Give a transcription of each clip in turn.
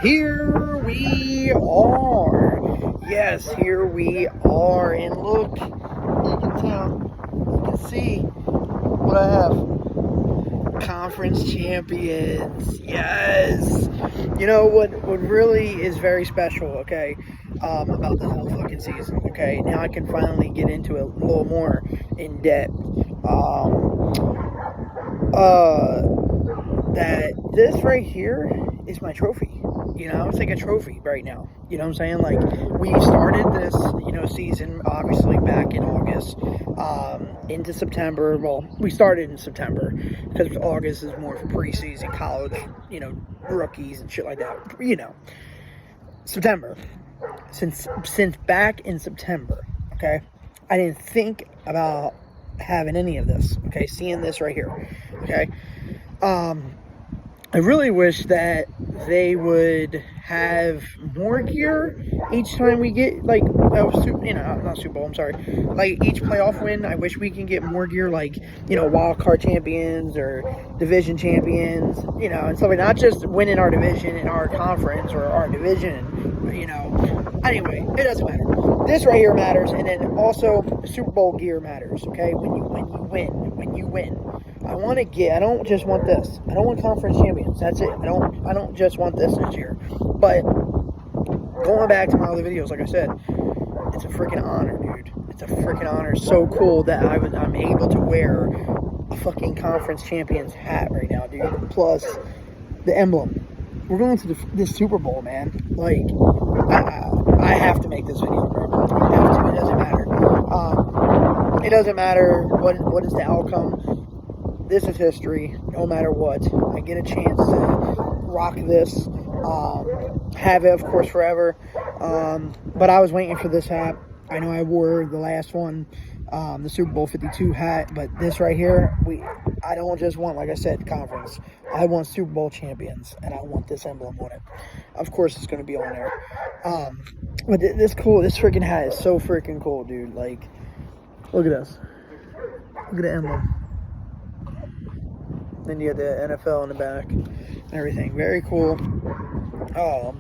Here we are. Yes, here we are. And look, you can tell, you can see what I have. Conference champions. Yes. You know what really is very special, okay, about this whole fucking season, okay? Now I can finally get into it a little more in depth. That this right here is my trophy. You know, it's like a trophy right now. You know what I'm saying? Like, we started this, season, obviously, back in August, into September. Well, we started in September, because August is more for preseason, college, rookies and shit like that. September. Since back in September, okay, I didn't think about having any of this, okay, seeing this right here, okay. I really wish that they would have more gear each time we get, like, not Super Bowl, I'm sorry, like, each playoff win. I wish we can get more gear, like, wild card champions or division champions, and stuff like, not just winning our division in our conference or our division, anyway, it doesn't matter. This right here matters, and then also Super Bowl gear matters, okay, when you win. I don't just want this. I don't want conference champions. That's it. I don't just want this year. But going back to my other videos, like I said, it's a freaking honor, dude. It's a freaking honor. It's so cool that I'm able to wear a fucking conference champions hat right now, dude. Plus the emblem. We're going to this Super Bowl, man. Like, I have to make this video, bro. I have to. It doesn't matter. It doesn't matter what is the outcome. This is history, no matter what. I get a chance to rock this, have it, of course, forever. But I was waiting for this hat. I know I wore the last one, the Super Bowl 52 hat, but this right here, I don't just want, like I said, conference. I want Super Bowl champions, and I want this emblem on it. Of course, it's going to be on there. But this freaking hat is so freaking cool, dude. Like, look at this. Look at the emblem. Then you have the NFL in the back and everything. Very cool. Yeah,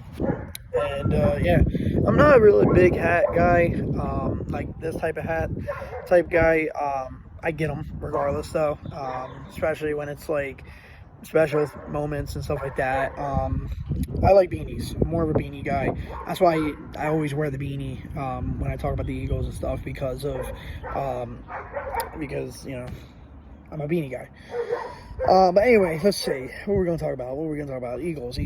I'm not a really big hat guy, like this type of hat type guy. I get them regardless, though, especially when it's like special moments and stuff like that. I like beanies. I'm more of a beanie guy. That's why I always wear the beanie when I talk about the Eagles and stuff, because I'm a beanie guy. But anyway, let's see. What are we going to talk about? Eagles.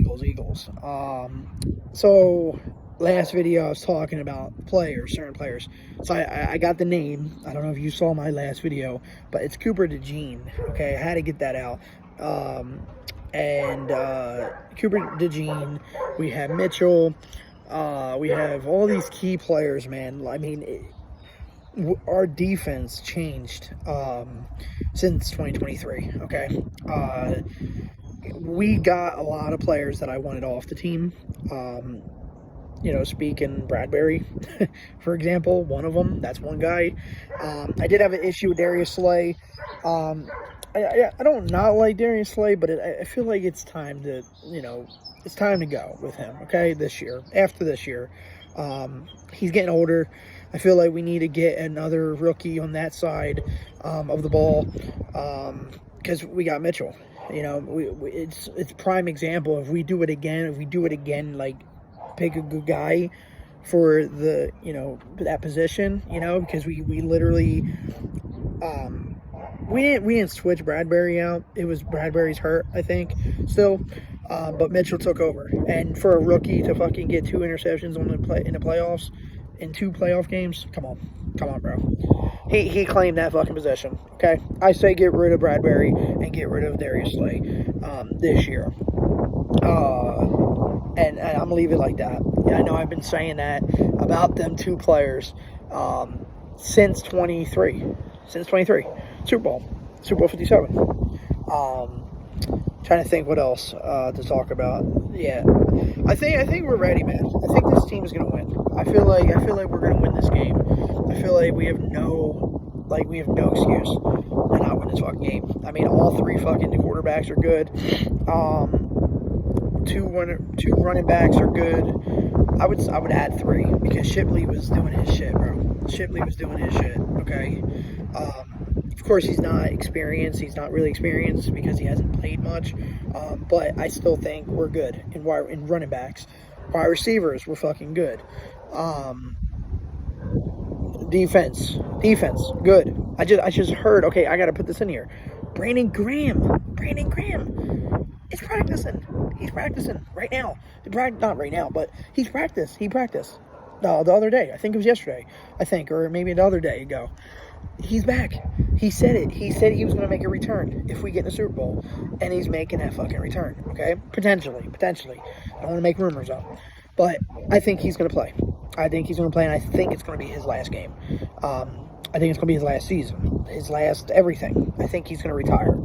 So, last video I was talking about certain players. So, I got the name. I don't know if you saw my last video, but it's Cooper DeJean. Okay, I had to get that out. Cooper DeJean, we have Mitchell. We have all these key players, man. I mean, our defense changed since 2023, okay? We got a lot of players that I wanted off the team. Speaking Bradbury, for example, one of them. That's one guy. I did have an issue with Darius Slay. I don't not like Darius Slay, but I feel like it's time to, it's time to go with him, okay, after this year. He's getting older. I feel like we need to get another rookie on that side of the ball, because we got Mitchell. It's prime example. If we do it again, like, pick a good guy for the that position. Because we literally we didn't switch Bradbury out. It was Bradbury's hurt, I think, still. But Mitchell took over, and for a rookie to fucking get 2 interceptions in the playoffs. In 2 playoff games, come on, bro. He claimed that fucking possession. Okay, I say get rid of Bradbury and get rid of Darius Slay this year. And I'm gonna leave it like that. Yeah, I know I've been saying that about them 2 players since 23. Super Bowl 57. Trying to think what else to talk about. Yeah, I think we're ready, man. I think this team is gonna win. I feel like we're gonna win this game. I feel like we have no excuse to not win this fucking game. I mean, all 3 fucking quarterbacks are good. two running backs are good. I would add 3 because Shipley was doing his shit, bro. Shipley was doing his shit. Okay. Of course, he's not experienced. He's not really experienced because he hasn't played much. But I still think we're good in running backs. Wide receivers, we're fucking good. Defense, good. I just heard. Okay, I gotta put this in here. Brandon Graham is practicing. He's practicing right now. Not right now, but he's practiced. He practiced the other day. I think it was yesterday. Or maybe the other day ago. He's back. He said it. He said he was going to make a return if we get in the Super Bowl, and he's making that fucking return. Okay, potentially. I don't want to make rumors up, but I think he's going to play. And I think it's going to be his last game. I think it's going to be his last season, his last everything. I think he's going to retire.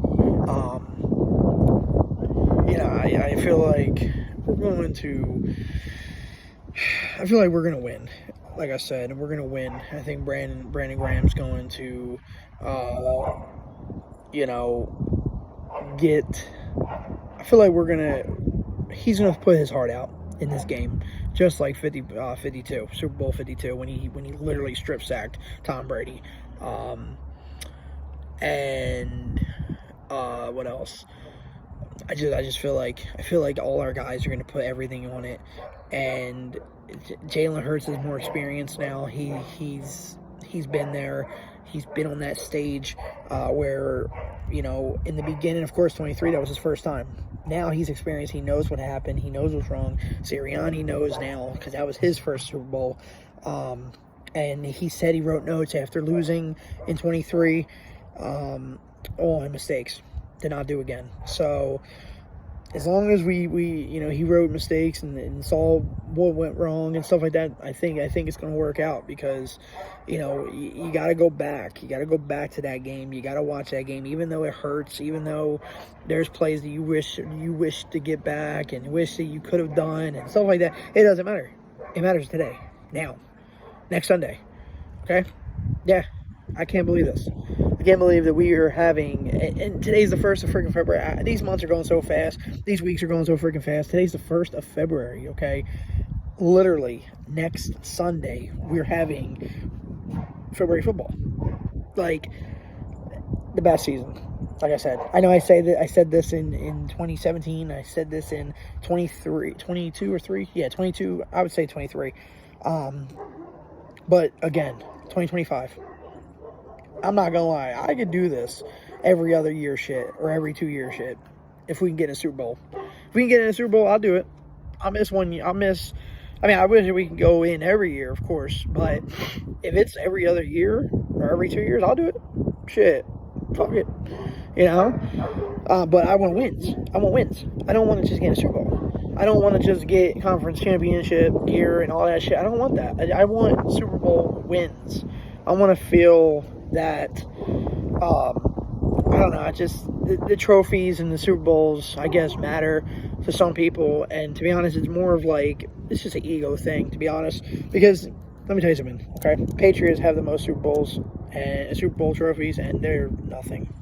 I feel like we're going to win. Like I said, we're going to win. I think Brandon Graham's going to, I feel like he's going to put his heart out in this game, just like 52, Super Bowl 52, when he literally strip sacked Tom Brady. What else? I just feel like all our guys are going to put everything on it, and Jalen Hurts is more experienced now. He's been there. He's been on that stage where, in the beginning, of course, 23, that was his first time. Now he's experienced. He knows what happened. He knows what's wrong. Sirianni knows now because that was his first Super Bowl. And he said he wrote notes after losing in 23 on mistakes to not do again. So as long as we he wrote mistakes and saw what went wrong and stuff like that, I think it's going to work out because, you got to go back. You got to go back to that game. You got to watch that game, even though it hurts, even though there's plays that you wish to get back and wish that you could have done and stuff like that. It doesn't matter. It matters today, now, next Sunday. Okay? Yeah, I can't believe this. I can't believe that we are having, and today's the 1st of freaking February. These months are going so fast. These weeks are going so freaking fast. Today's the 1st of February, okay? Literally, next Sunday, we're having February football. Like, the best season. Like I said. I know I said this in 2017. I said this in 22 or 3. Yeah, 22. I would say 23. But, again, 2025. I'm not gonna lie, I could do this every other year shit or every 2 year shit if we can get in a Super Bowl. If we can get in a Super Bowl, I'll do it. I wish we can go in every year, of course, but if it's every other year or every 2 years, I'll do it. Shit. Fuck it. But I want wins. I don't want to just get in a Super Bowl. I don't want to just get conference championship gear and all that shit. I don't want that. I want Super Bowl wins. I want to feel that, I don't know, the trophies and the Super Bowls, I guess, matter to some people, and to be honest, it's more of like, it's just an ego thing, to be honest, because, let me tell you something, okay, Patriots have the most Super Bowls, and Super Bowl trophies, and they're nothing,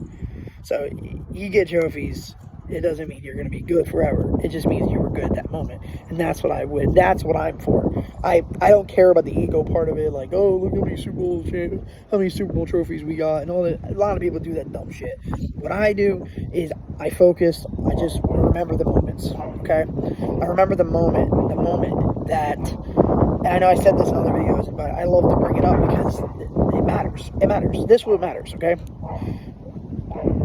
so, you get trophies, it doesn't mean you're going to be good forever. It just means you were good at that moment. And that's what I'm for. I don't care about the ego part of it. Like, oh, look how many Super Bowl trophies we got and all that. A lot of people do that dumb shit. What I do is I focus. I just remember the moments. Okay? I remember the moment that, and I know I said this in other videos, but I love to bring it up because it matters. It matters. This is what matters, okay?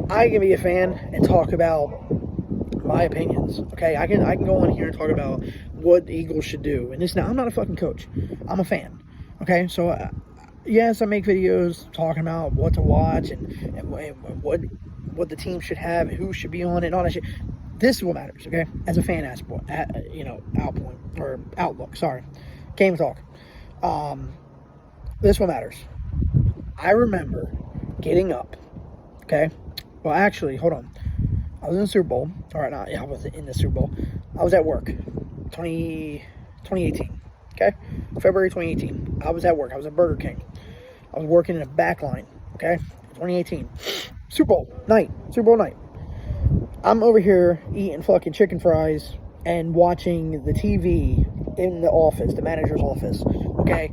I can be a fan and talk about my opinions, okay? I can go on here and talk about what the Eagles should do. And I'm not a fucking coach. I'm a fan, okay? So, yes, I make videos talking about what to watch and what the team should have and who should be on it and all that shit. This is what matters, okay? As a fan outlook, sorry. Can't even talk. This is what matters. I remember getting up, okay? Well, actually, hold on. I was in the Super Bowl. All right, I wasn't in the Super Bowl. I was at work. 2018. Okay? February 2018. I was at work. I was at Burger King. I was working in a back line. Okay? 2018. Super Bowl night. I'm over here eating fucking chicken fries and watching the TV in the office, the manager's office, okay?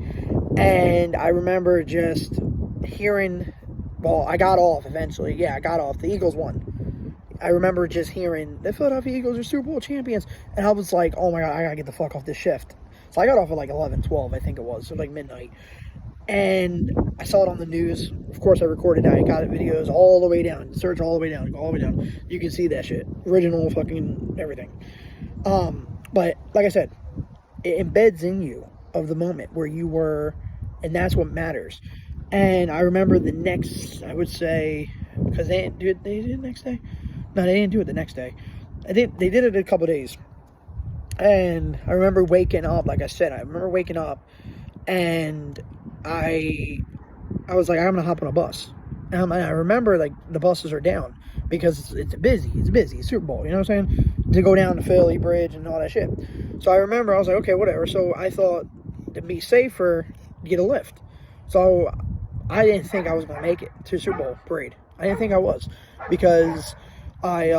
And I remember just hearing, well, I got off eventually. Yeah, I got off. The Eagles won. I remember just hearing, the Philadelphia Eagles are Super Bowl champions. And I was like, oh my God, I gotta get the fuck off this shift. So I got off at like 11, 12, I think it was, so like midnight. And I saw it on the news. Of course, I recorded it. I got videos all the way down. Search all the way down. Go all the way down. You can see that shit. Original fucking everything. But like I said, it embeds in you of the moment where you were, and that's what matters. And I remember the next, I would say, because they didn't do it, they did it the next day? No, they didn't do it the next day. They did it a couple days. And I remember waking up, like I said, and I was like, I'm gonna hop on a bus. And I remember like the buses are down because it's busy, it's Super Bowl, you know what I'm saying? To go down to Philly Bridge and all that shit. So I remember I was like, okay, whatever. So I thought it'd be safer to get a lift. So I didn't think I was gonna make it to Super Bowl parade. I didn't think I was, because I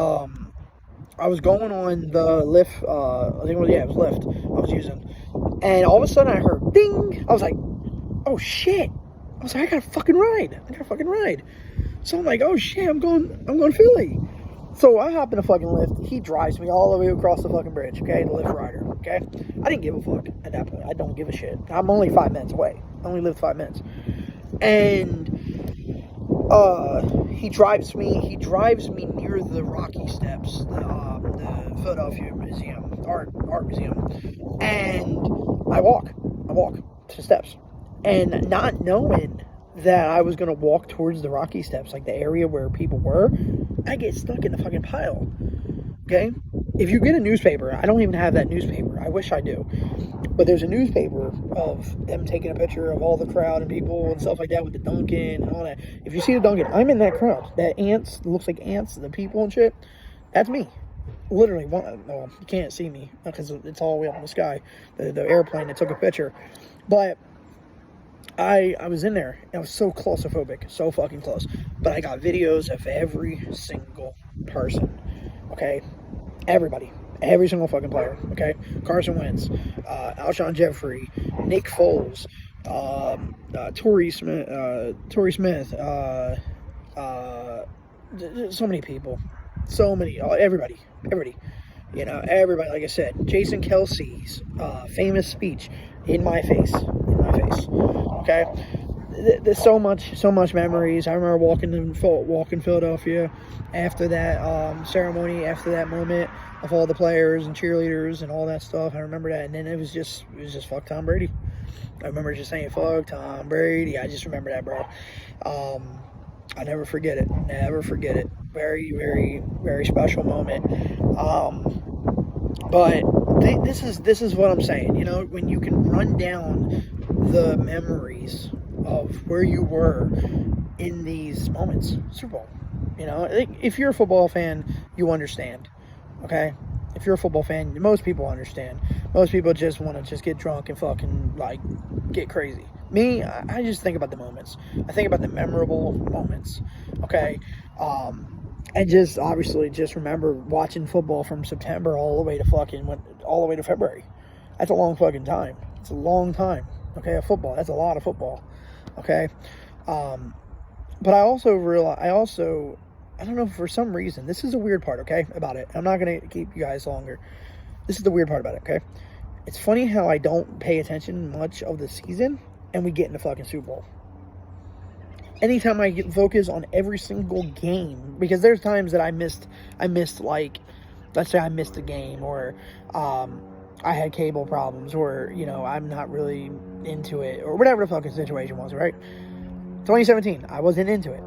was going on the lift. I think it was Lyft I was using, and all of a sudden I heard ding. I was like, oh shit. I was like, I got a fucking ride. So I'm like, oh shit, I'm going to Philly. So I hop in a fucking Lyft. He drives me all the way across the fucking bridge, okay, the Lyft rider, okay? I didn't give a fuck at that point. I don't give a shit. I'm only 5 minutes away. I only live 5 minutes. And he drives me near the Rocky Steps, the Philadelphia Museum, Art Museum. And I walk to the steps. And not knowing that I was going to walk towards the Rocky Steps, like the area where people were, I get stuck in the fucking pile. Okay? If you get a newspaper, I don't even have that newspaper. I wish I do. But there's a newspaper of them taking a picture of all the crowd and people and stuff like that with the Dunkin' and all that. If you see the Dunkin', I'm in that crowd. That ants, looks like ants, the people and shit. That's me. Literally, well, you can't see me because it's all the way up in the sky. The airplane that took a picture. But I was in there. I was so claustrophobic, so fucking close. But I got videos of every single person, okay? Everybody. Every single fucking player, okay? Carson Wentz, Alshon Jeffrey, Nick Foles, Torrey Smith, so many people. So many, everybody. You know, everybody, like I said. Jason Kelsey's famous speech, in my face, okay? There's so much memories. I remember walking Philadelphia after that ceremony, after that moment of all the players and cheerleaders and all that stuff. I remember that, and then it was just fuck Tom Brady. I remember just saying fuck Tom Brady. I just remember that, bro. I never forget it. Very, very, very special moment. But this is what I'm saying. You know, when you can run down the memories of where you were in these moments. Super Bowl. You know, if you're a football fan, you understand. Okay? If you're a football fan, most people understand. Most people just want to just get drunk and fucking, like, get crazy. Me, I just think about the moments. I think about the memorable moments. Okay? And just, obviously, just remember watching football from September all the way to February. That's a long fucking time. It's a long time. Okay? Football. That's a lot of football. Okay? But I also I don't know, for some reason, this is a weird part, okay, about it. I'm not going to keep you guys longer. This is the weird part about it, okay? It's funny how I don't pay attention much of the season, and we get in the fucking Super Bowl. Anytime I get focus on every single game, because there's times that I missed, like, let's say I missed a game, or I had cable problems, or, you know, I'm not really into it, or whatever the fucking situation was, right? 2017, I wasn't into it.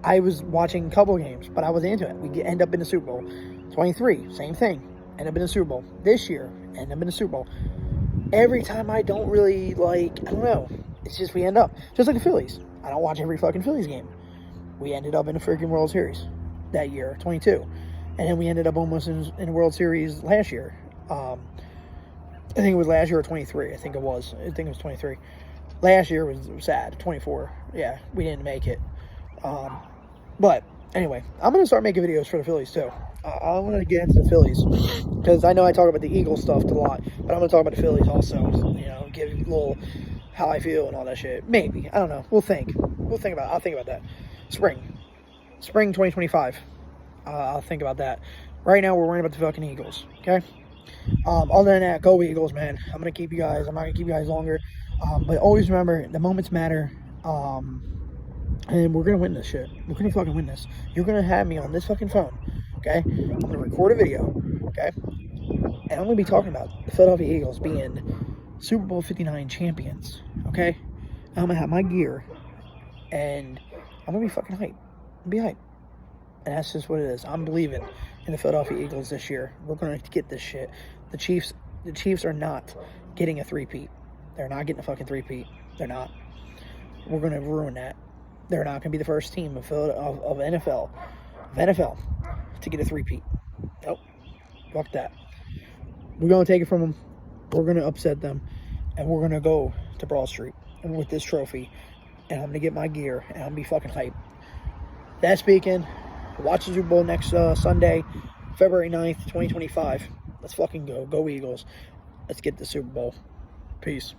I was watching a couple games, but I wasn't into it. We end up in the Super Bowl. 23, same thing. End up in the Super Bowl. This year, end up in the Super Bowl. Every time I don't really, like, I don't know. It's just we end up. Just like the Phillies. I don't watch every fucking Phillies game. We ended up in the freaking World Series that year, 22. And then we ended up almost in the World Series last year. I think it was last year or 23. I think it was 23. Last year was sad. 24. Yeah, we didn't make it. But anyway, I'm going to start making videos for the Phillies too. I want to get into the Phillies because I know I talk about the Eagles stuff a lot, but I'm going to talk about the Phillies also. You know, give you a little how I feel and all that shit. Maybe, I don't know. We'll think. I'll think about that. Spring 2025. I'll think about that. Right now, we're worrying about the fucking Eagles. Okay. Other than that, go Eagles, man. I'm gonna keep you guys. I'm not gonna keep you guys longer. But always remember, the moments matter. And we're gonna win this shit. We're gonna fucking win this. You're gonna have me on this fucking phone. Okay. I'm gonna record a video. Okay. And I'm gonna be talking about the Philadelphia Eagles being Super Bowl 59 champions. Okay. I'm gonna have my gear, and I'm gonna be fucking hype. Be hype. And that's just what it is. I'm believing in the Philadelphia Eagles this year. We're going to get this shit. The Chiefs are not getting a three-peat. They're not getting a fucking three-peat. They're not. We're going to ruin that. They're not going to be the first team of NFL to get a three-peat. Nope. Fuck that. We're going to take it from them. We're going to upset them. And we're going to go to Broad Street with this trophy. And I'm going to get my gear. And I'm going to be fucking hype. That speaking, watch the Super Bowl next Sunday, February 9th, 2025. Let's fucking go. Go Eagles. Let's get the Super Bowl. Peace.